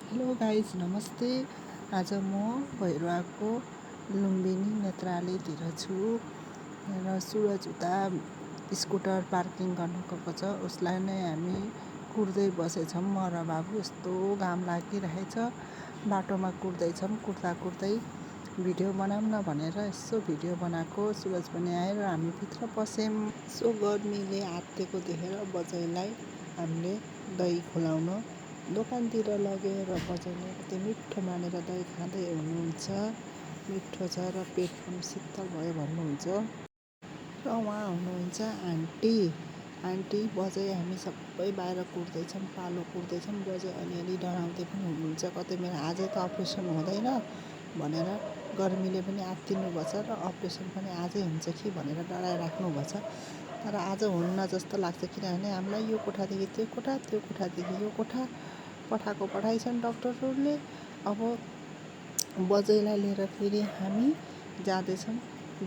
Hello guys नमस्ते। आज म भैरवाको लुम्बिनी नेत्रालयतिर छु र सुरज उता स्कुटर पार्किङ गर्नु गएको छ। उसलाई नै हामी कुर्दै बसेछौँ। म र बाबु यस्तो घाम लागिरहेछ, बाटोमा कुर्दैछौँ। कुर्दै भिडियो बनाऊँ न भनेर यसो भिडियो बनाएको। सुरज पनि आएर हामी भित्र पस्यौँ। यसो गर्मीले आत्तिएको देखेर बजैलाई हामीले दही खुलाउन दोकानतिर लगेर बजाउनु कति मिठो मानेर दही खाँदै हुनुहुन्छ। मिठो छ र पेट पनि शीतल भयो भन्नुहुन्छ। र उहाँ हुनुहुन्छ आन्टी बजै हामी सबै बाहिर कुर्दैछौँ, पालो कुर्दैछौँ। बजै अलिअलि डराउँदै पनि हुनुहुन्छ। कतै मेरो आजै त अपरेसन हुँदैन भनेर गर्मीले पनि आत्तिनु भएछ र अपरेसन पनि आजै हुन्छ कि भनेर डराइराख्नु भएछ। तर आज हुन्न जस्तो लाग्छ, किनभने हामीलाई यो कोठादेखि त्यो कोठा, त्यो कोठादेखि यो कोठा पठाइछन् डक्टरहरूले। अब बजैलाई लिएर फेरि हामी जाँदैछौँ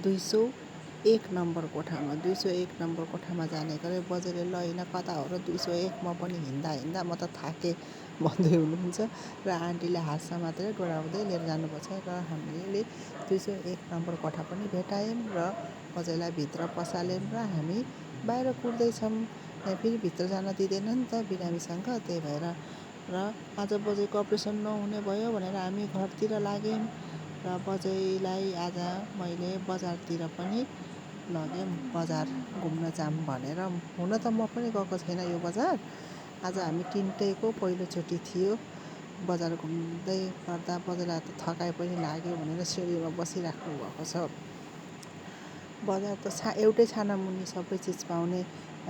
201 नम्बर कोठामा। 201 नम्बर कोठामा जाने गरे बजैले ल हिँड कता हो र 201 म पनि हिँड्दा म त थाकेँ भन्दै हुनुहुन्छ। र आन्टीले हाँस्दा मात्रै डोराउँदै लिएर जानुपर्छ र हामीले 201 नम्बर कोठा पनि भेटायौँ र बजैलाई भित्र पसाल्यौँ र हामी बाहिर कुर्दैछौँ। फेरि भित्र जान दिँदैन नि त बिरामीसँग, त्यही भएर। र आज बजैको अपरेसन नहुने भयो भनेर हामी घरतिर लाग्यौँ र बजैलाई आज मैले बजारतिर पनि लगेँ। बजार घुम्न जाऊँ भनेर। हुन त म पनि गएको छैन यो बजार। आज हामी तिनटैको पहिलोचोटि थियो। बजार घुम्दै गर्दा बजैलाई त थकाइ पनि लाग्यो भनेर सिँढीमा बसिराख्नु भएको छ। बजार त एउटै छानामुनि सबै चिज पाउने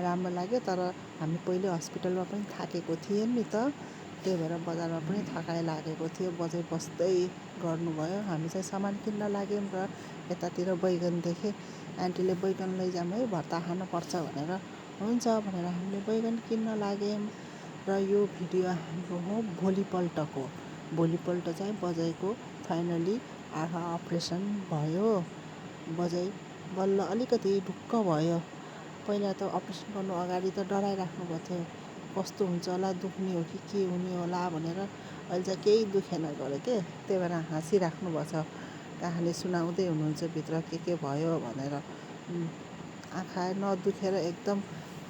राम्रो लाग्यो। तर हामी पहिले हस्पिटलमा पनि थाकेको थियौँ नि त, त्यही भएर बजारमा पनि थकाइ लागेको थियो। बजै बस्दै गर्नुभयो। हामी चाहिँ सामान किन्न लाग्यौँ र यतातिर बैगन देखेँ। आन्टीले बैगन लैजाऊँ है, भर्ता खानुपर्छ भनेर। हुन्छ भनेर हामीले बैगन किन्न लाग्यौँ। र यो भिडियो हाम्रो हो भोलिपल्टको। भोलिपल्ट चाहिँ बजैको फाइनली आँखा अपरेसन भयो। बजै बल्ल अलिकति ढुक्क भयो। पहिला त अपरेसन गर्नु अगाडि त डराइराख्नु भएको थियो, कस्तो हुन्छ होला, दुख्ने हो कि के हुने होला भनेर। अहिले चाहिँ केही दुखेन गऱ्यो के, त्यही भएर हाँसिराख्नु भएको छ। कहानी सुनाउँदै हुनुहुन्छ भित्र के भयो भनेर। आँखा नदुखेर एकदम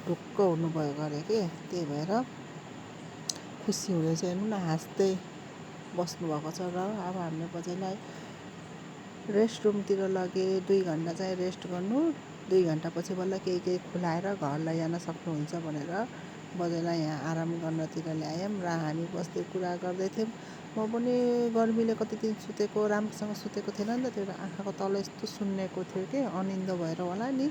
ढुक्क हुनुभयो गरे के, त्यही भएर खुसी हुँदैछ। हेर्नु न, हाँस्दै बस्नुभएको छ। र अब हामीले बजैलाई रेस्ट रुमतिर लगे 2 घन्टा चाहिँ रेस्ट गर्नु। 2 घन्टापछि बल्ल केही खुलाएर घर लैजान सक्नुहुन्छ भनेर बजैलाई यहाँ आराम गर्नतिर ल्यायौँ र हामी बस्दै कुरा गर्दै थियौँ। म पनि गर्मीले कति दिन सुतेको, राम्रोसँग सुतेको थिएन नि त, त्यही भएर आँखाको तल यस्तो सुन्निएको थियो कि, अनिन्दो भएर होला नि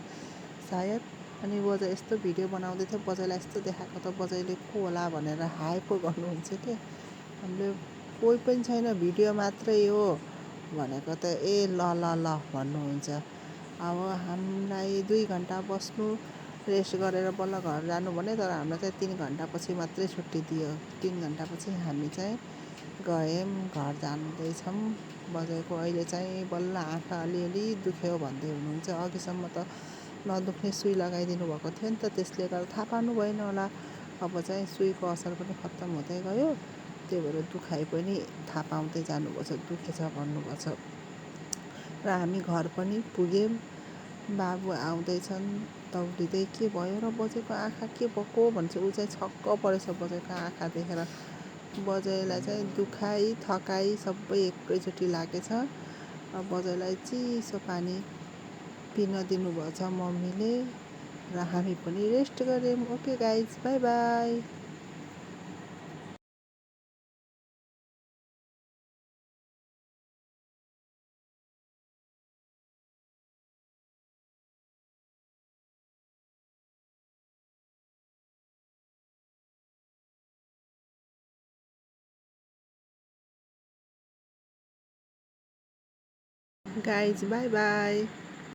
सायद। अनि बजै यस्तो भिडियो बनाउँदै थियो, बजैलाई यस्तो देखाएको त बजैले को होला भनेर हाई पो गर्नुहुन्छ कि। हामीले कोही पनि छैन, भिडियो मात्रै हो भनेको त ल भन्नुहुन्छ। अब हामीलाई 2 घन्टा बस्नु, रेस्ट गरेर बल्ल घर जानु भने, तर हामीलाई चाहिँ 3 घन्टापछि मात्रै छुट्टी दियो। 3 घन्टापछि हामी चाहिँ गयौँ, घर जाँदैछौँ। बजैको अहिले चाहिँ बल्ल आँखा अलिअलि दुख्यो भन्दै हुनुहुन्छ। अघिसम्म त नदुख्ने सुई लगाइदिनु भएको थियो नि त, त्यसले गर्दा थाहा पाउनु भएन होला। अब चाहिँ सुईको असर पनि खत्तम हुँदै गयो, त्यही भएर दुखाइ पनि थाहा पाउँदै जानुभएको छ, दुखेछ भन्नुभएको छ। र हामी घर पनि पुग्यौँ। बाबु आउँदैछन् दौडिँदै, के भयो र बजैको आँखा के भएको भन्छ। ऊ चाहिँ छक्क परेछ बजैको आँखा देखेर। बजैलाई चाहिँ दुखाइ थकाइ सबै एकैचोटि लागेछ। बजैलाई चिसो पानी पिन दिनुभएको छ मम्मीले र हामी पनि रेस्ट गऱ्यौँ। Okay guys, by by. Guys by by.